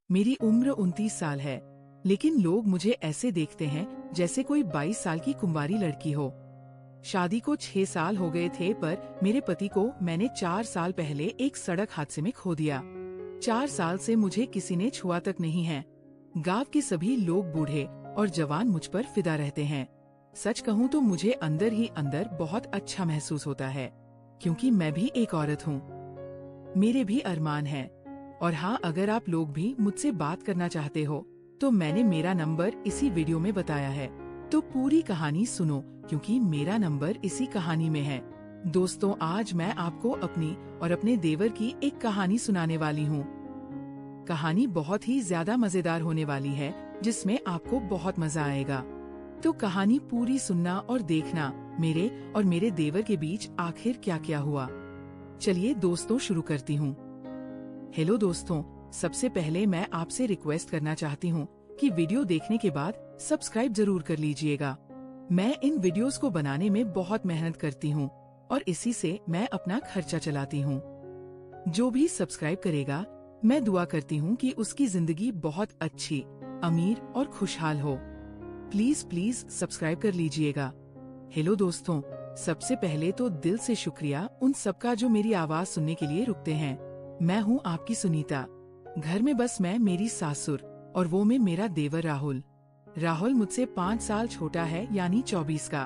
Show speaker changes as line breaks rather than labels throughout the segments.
मेरी उम्र 29 साल है, लेकिन लोग मुझे ऐसे देखते हैं जैसे कोई 22 साल की कुंवारी लड़की हो। शादी को 6 साल हो गए थे, पर मेरे पति को मैंने 4 साल पहले एक सड़क हादसे में खो दिया। 4 साल से मुझे किसी ने छुआ तक नहीं है। गांव के सभी लोग बूढ़े और जवान मुझ पर फिदा रहते हैं। सच कहूँ तो मुझे अंदर ही अंदर बहुत अच्छा महसूस होता है, क्योंकि मैं भी एक औरत हूँ। मेरे भी अरमान हैं। और हाँ, अगर आप लोग भी मुझसे बात करना चाहते हो तो मैंने मेरा नंबर इसी वीडियो में बताया है, तो पूरी कहानी सुनो, क्योंकि मेरा नंबर इसी कहानी में है। दोस्तों, आज मैं आपको अपनी और अपने देवर की एक कहानी सुनाने वाली हूँ। कहानी बहुत ही ज्यादा मजेदार होने वाली है, जिसमें आपको बहुत मजा आएगा। तो कहानी पूरी सुनना और देखना मेरे और मेरे देवर के बीच आखिर क्या क्या हुआ। चलिए दोस्तों, शुरू करती हूँ। हेलो दोस्तों, सबसे पहले मैं आपसे रिक्वेस्ट करना चाहती हूँ कि वीडियो देखने के बाद सब्सक्राइब जरूर कर लीजिएगा। मैं इन वीडियोस को बनाने में बहुत मेहनत करती हूँ और इसी से मैं अपना खर्चा चलाती हूँ। जो भी सब्सक्राइब करेगा, मैं दुआ करती हूँ कि उसकी जिंदगी बहुत अच्छी, अमीर और खुशहाल हो। प्लीज प्लीज सब्सक्राइब कर लीजिएगा। हेलो दोस्तों, सबसे पहले तो दिल से शुक्रिया उन सबका जो मेरी आवाज सुनने के लिए रुकते हैं। मैं हूँ आपकी सुनीता। घर में बस मैं, मेरी सासुर और वो में मेरा देवर राहुल। राहुल मुझसे 5 साल छोटा है, यानी 24 का।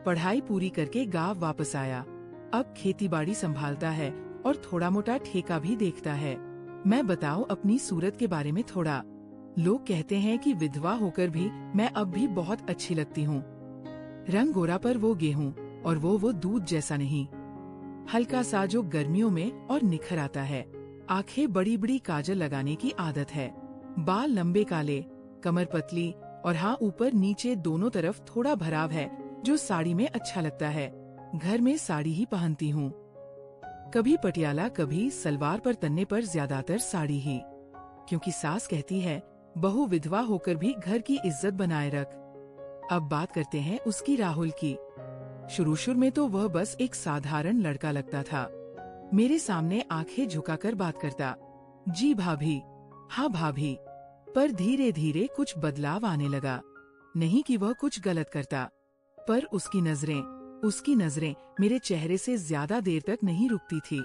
पढ़ाई पूरी करके गांव वापस आया। अब खेती बाड़ी संभालता है और थोड़ा मोटा ठेका भी देखता है। मैं बताऊं अपनी सूरत के बारे में थोड़ा। लोग कहते हैं कि विधवा होकर भी मैं अब भी बहुत अच्छी लगती हूँ। रंग गोरा पर वो गेहूं और वो दूध जैसा नहीं, हल्का सा जो गर्मियों में और निखर आता है। आंखें बड़ी बड़ी काजल लगाने की आदत है। बाल लंबे काले, कमर पतली और हाँ, ऊपर नीचे दोनों तरफ थोड़ा भराव है, जो साड़ी में अच्छा लगता है। घर में साड़ी ही पहनती हूँ, कभी पटियाला कभी सलवार, पर तन्ने पर ज्यादातर साड़ी ही, क्योंकि सास कहती है बहू विधवा होकर भी घर की इज्जत बनाए रख। अब बात करते हैं उसकी, राहुल की। शुरू में तो वह बस एक साधारण लड़का लगता था। मेरे सामने आंखें झुकाकर बात करता, जी भाभी, हाँ भाभी। पर धीरे धीरे कुछ बदलाव आने लगा। नहीं कि वह कुछ गलत करता, पर उसकी नजरें मेरे चेहरे से ज्यादा देर तक नहीं रुकती थी।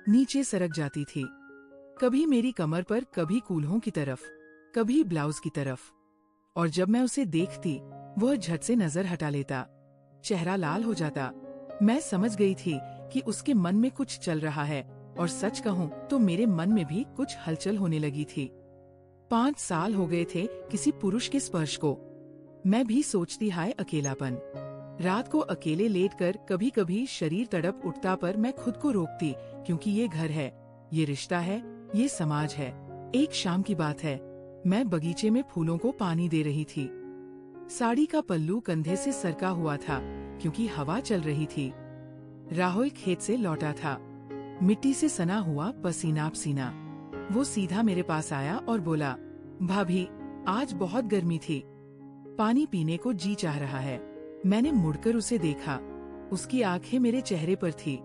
नीचे सरक जाती थी, कभी मेरी कमर पर, कभी कूल्हों की तरफ, कभी ब्लाउज की तरफ। और जब मैं उसे देखती, वह झट से नजर हटा लेता, चेहरा लाल हो जाता। मैं समझ गई थी कि उसके मन में कुछ चल रहा है, और सच कहूँ तो मेरे मन में भी कुछ हलचल होने लगी थी। 5 साल हो गए थे किसी पुरुष के स्पर्श को। मैं भी सोचती, हाय अकेलापन। रात को अकेले लेटकर कभी कभी शरीर तड़प उठता, पर मैं खुद को रोकती, क्योंकि ये घर है, ये रिश्ता है, ये समाज है। एक शाम की बात है, मैं बगीचे में फूलों को पानी दे रही थी। साड़ी का पल्लू कंधे से सरका हुआ था, क्योंकि हवा चल रही थी। राहुल खेत से लौटा था, मिट्टी से सना हुआ, पसीना पसीना। वो सीधा मेरे पास आया और बोला, भाभी आज बहुत गर्मी थी, पानी पीने को जी चाह रहा है। मैंने मुड़कर उसे देखा। उसकी आंखें मेरे चेहरे पर थी,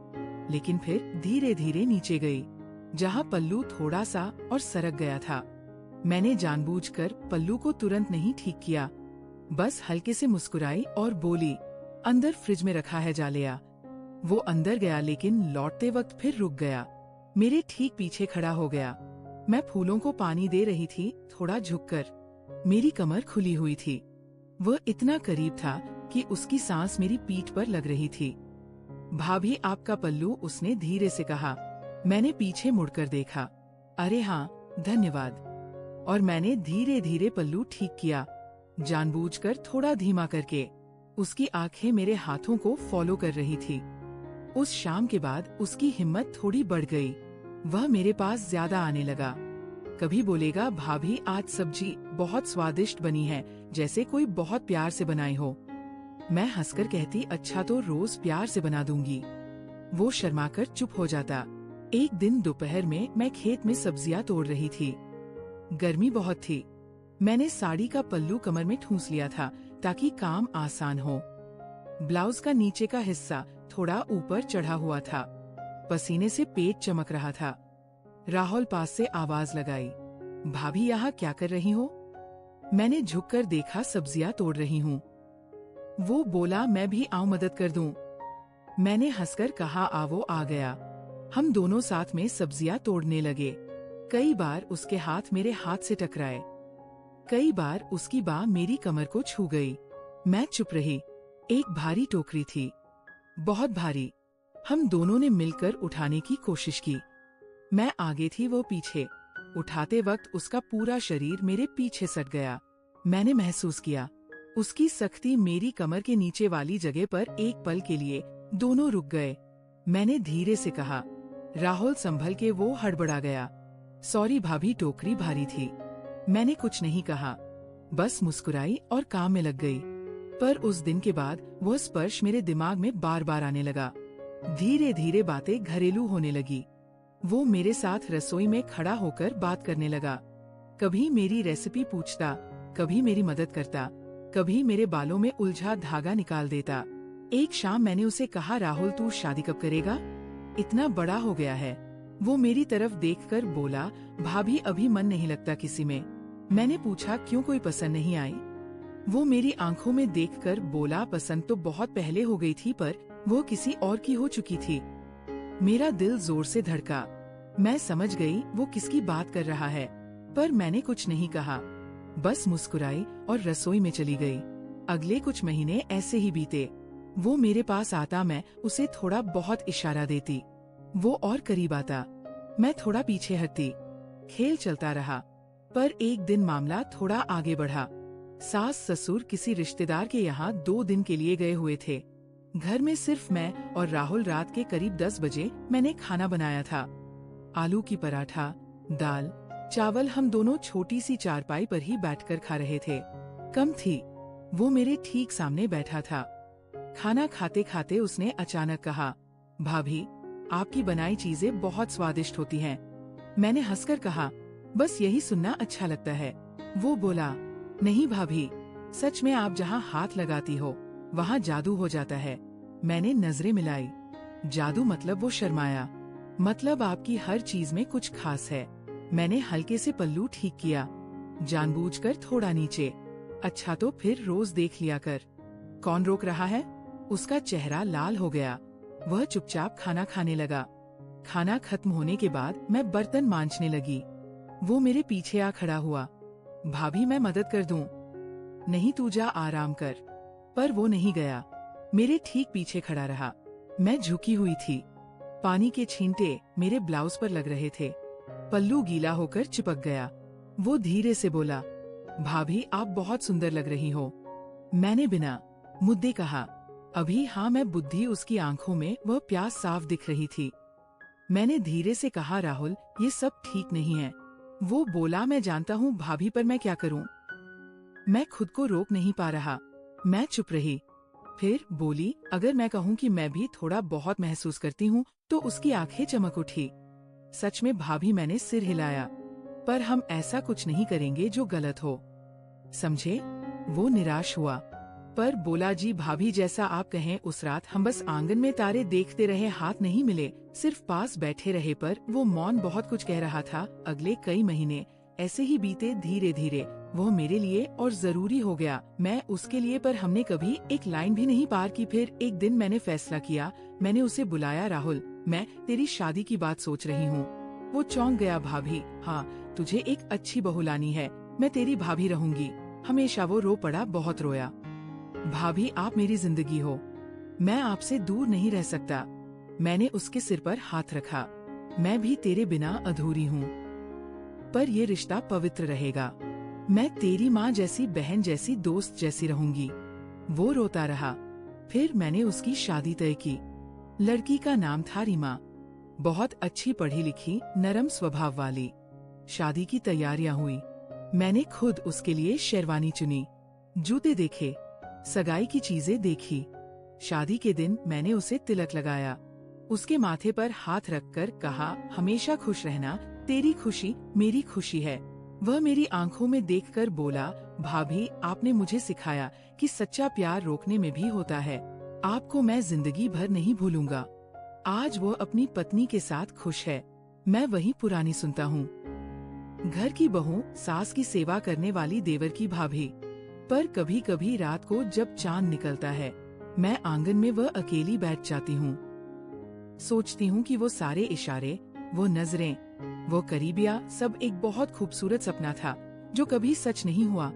लेकिन फिर धीरे धीरे नीचे गई, जहाँ पल्लू थोड़ा सा और सरक गया था। मैंने जानबूझकर पल्लू को तुरंत नहीं ठीक किया, बस हल्के से मुस्कुराई और बोली, अंदर फ्रिज में रखा है, जा ले आ। वो अंदर गया, लेकिन लौटते वक्त फिर रुक गया। मेरे ठीक पीछे खड़ा हो गया। मैं फूलों को पानी दे रही थी, थोड़ा झुककर। मेरी कमर खुली हुई थी। वह इतना करीब था कि उसकी सांस मेरी पीठ पर लग रही थी। भाभी आपका पल्लू, उसने धीरे से कहा। मैंने पीछे मुड़कर देखा। अरे हाँ, धन्यवाद। और मैंने धीरे धीरे पल्लू ठीक किया, जानबूझकर थोड़ा धीमा करके। उसकी आंखें मेरे हाथों को फॉलो कर रही थी। उस शाम के बाद उसकी हिम्मत थोड़ी बढ़ गई। वह मेरे पास ज्यादा आने लगा। कभी बोलेगा, भाभी आज सब्जी बहुत स्वादिष्ट बनी है, जैसे कोई बहुत प्यार से बनाई हो। मैं हंसकर कहती, अच्छा तो रोज प्यार से बना दूंगी। वो शर्माकर चुप हो जाता। एक दिन दोपहर में मैं खेत में सब्जियां तोड़ रही थी। गर्मी बहुत थी। मैंने साड़ी का पल्लू कमर में ठूंस लिया था, ताकि काम आसान हो। ब्लाउज का नीचे का हिस्सा थोड़ा ऊपर चढ़ा हुआ था। पसीने से पेट चमक रहा था। राहुल पास से आवाज लगाई, भाभी यहाँ क्या कर रही हो? मैंने झुककर देखा, सब्जियां तोड़ रही हूँ। वो बोला, मैं भी आऊं मदद कर दूं। मैंने हंसकर कहा, आवो। आ गया। हम दोनों साथ में सब्जियां तोड़ने लगे। कई बार उसके हाथ मेरे हाथ से टकराए, कई बार उसकी बाह मेरी कमर को छू गई। मैं चुप रही। एक भारी टोकरी थी, बहुत भारी। हम दोनों ने मिलकर उठाने की कोशिश की। मैं आगे थी, वो पीछे। उठाते वक्त उसका पूरा शरीर मेरे पीछे सट गया। मैंने महसूस किया उसकी सख्ती। मेरी कमर के नीचे वाली जगह पर एक पल के लिए दोनों रुक गए। मैंने धीरे से कहा, राहुल संभल के। वो हड़बड़ा गया। सॉरी भाभी, टोकरी भारी थी। मैंने कुछ नहीं कहा, बस मुस्कुराई और काम में लग गई। पर उस दिन के बाद वह स्पर्श मेरे दिमाग में बार बार आने लगा। धीरे धीरे बातें घरेलू होने लगी। वो मेरे साथ रसोई में खड़ा होकर बात करने लगा। कभी मेरी रेसिपी पूछता, कभी मेरी मदद करता, कभी मेरे बालों में उलझा धागा निकाल देता। एक शाम मैंने उसे कहा, राहुल तू शादी कब करेगा? इतना बड़ा हो गया है। वो मेरी तरफ देखकर बोला, भाभी अभी मन नहीं लगता किसी में। मैंने पूछा, क्यों, कोई पसंद नहीं आई? वो मेरी आंखों में देखकर बोला, पसंद तो बहुत पहले हो गई थी, पर वो किसी और की हो चुकी थी। मेरा दिल जोर से धड़का। मैं समझ गई वो किसकी बात कर रहा है, पर मैंने कुछ नहीं कहा, बस मुस्कुराई और रसोई में चली गई। अगले कुछ महीने ऐसे ही बीते। वो मेरे पास आता, मैं उसे थोड़ा बहुत इशारा देती, वो और करीब आता, मैं थोड़ा पीछे हटती। खेल चलता रहा। पर एक दिन मामला थोड़ा आगे बढ़ा। सास ससुर किसी रिश्तेदार के यहाँ 2 दिन के लिए गए हुए थे। घर में सिर्फ मैं और राहुल। रात के करीब 10 बजे मैंने खाना बनाया था। आलू की पराठा, दाल, चावल। हम दोनों छोटी सी चारपाई पर ही बैठकर खा रहे थे। कम थी। वो मेरे ठीक सामने बैठा था। खाना खाते खाते उसने अचानक कहा, भाभी आपकी बनाई चीजें बहुत स्वादिष्ट होती हैं। मैंने हंसकर कहा, बस यही सुनना अच्छा लगता है। वो बोला, नहीं भाभी, सच में आप जहाँ हाथ लगाती हो वहाँ जादू हो जाता है। मैंने नजरें मिलाई। जादू मतलब? वो शर्माया। मतलब आपकी हर चीज में कुछ खास है। मैंने हल्के से पल्लू ठीक किया, जानबूझकर थोड़ा नीचे। अच्छा तो फिर रोज देख लिया कर। कौन रोक रहा है? उसका चेहरा लाल हो गया। वह चुपचाप खाना खाने लगा। खाना खत्म होने के बाद मैं बर्तन मांजने लगी। वो मेरे पीछे आ खड़ा हुआ। भाभी मैं मदद कर दूं? नहीं तू जा, आराम कर। पर वो नहीं गया, मेरे ठीक पीछे खड़ा रहा। मैं झुकी हुई थी। पानी के छींटे मेरे ब्लाउज पर लग रहे थे। पल्लू गीला होकर चिपक गया। वो धीरे से बोला, भाभी आप बहुत सुंदर लग रही हो। मैंने बिना मुद्दे कहा, अभी हाँ। मैं बुद्धि उसकी आंखों में वह प्यास साफ दिख रही थी। मैंने धीरे से कहा, राहुल ये सब ठीक नहीं है। वो बोला, मैं जानता हूँ भाभी, पर मैं क्या करूँ? मैं खुद को रोक नहीं पा रहा। मैं चुप रही। फिर बोली, अगर मैं कहूँ कि मैं भी थोड़ा बहुत महसूस करती हूँ, तो उसकी आंखें चमक उठी। सच में भाभी, मैंने सिर हिलाया। पर हम ऐसा कुछ नहीं करेंगे जो गलत हो, समझे? वो निराश हुआ, पर बोला, जी भाभी जैसा आप कहें। उस रात हम बस आंगन में तारे देखते रहे, हाथ नहीं मिले, सिर्फ पास बैठे रहे। पर वो मौन बहुत कुछ कह रहा था। अगले कई महीने ऐसे ही बीते। धीरे धीरे वो मेरे लिए और जरूरी हो गया, मैं उसके लिए। पर हमने कभी एक लाइन भी नहीं पार की। फिर एक दिन मैंने फैसला किया। मैंने उसे बुलाया, राहुल मैं तेरी शादी की बात सोच रही हूँ। वो चौंक गया। भाभी? हाँ, तुझे एक अच्छी बहू लानी है। मैं तेरी भाभी रहूंगी हमेशा। वो रो पड़ा, बहुत रोया। भाभी आप मेरी जिंदगी हो, मैं आपसे दूर नहीं रह सकता। मैंने उसके सिर पर हाथ रखा। मैं भी तेरे बिना अधूरी हूँ, पर ये रिश्ता पवित्र रहेगा। मैं तेरी माँ जैसी, बहन जैसी, दोस्त जैसी रहूंगी। वो रोता रहा। फिर मैंने उसकी शादी तय की। लड़की का नाम था रीमा। बहुत अच्छी, पढ़ी लिखी, नरम स्वभाव वाली। शादी की तैयारियां हुई। मैंने खुद उसके लिए शेरवानी चुनी, जूते देखे, सगाई की चीजें देखी। शादी के दिन मैंने उसे तिलक लगाया। उसके माथे पर हाथ रखकर कहा, हमेशा खुश रहना, तेरी खुशी मेरी खुशी है। वह मेरी आंखों में देखकर बोला, भाभी आपने मुझे सिखाया कि सच्चा प्यार रोकने में भी होता है। आपको मैं जिंदगी भर नहीं भूलूंगा। आज वो अपनी पत्नी के साथ खुश है। मैं वही पुरानी सुनता हूँ। घर की बहू, सास की सेवा करने वाली देवर की भाभी। पर कभी कभी रात को जब चांद निकलता है, मैं आंगन में वह अकेली बैठ जाती हूँ। सोचती हूँ कि वो सारे इशारे, वो नजरें, वो करीबिया सब एक बहुत खूबसूरत सपना था जो कभी सच नहीं हुआ,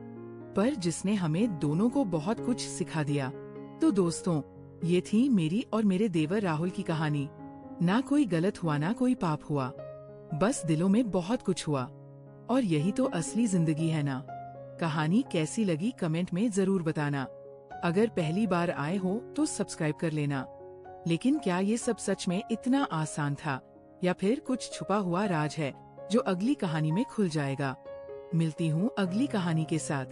पर जिसने हमें दोनों को बहुत कुछ सिखा दिया। तो दोस्तों, ये थी मेरी और मेरे देवर राहुल की कहानी। ना कोई गलत हुआ, ना कोई पाप हुआ, बस दिलों में बहुत कुछ हुआ। और यही तो असली जिंदगी है ना। कहानी कैसी लगी कमेंट में जरूर बताना। अगर पहली बार आए हो तो सब्सक्राइब कर लेना। लेकिन क्या ये सब सच में इतना आसान था, या फिर कुछ छुपा हुआ राज है जो अगली कहानी में खुल जाएगा? मिलती हूँ अगली कहानी के साथ।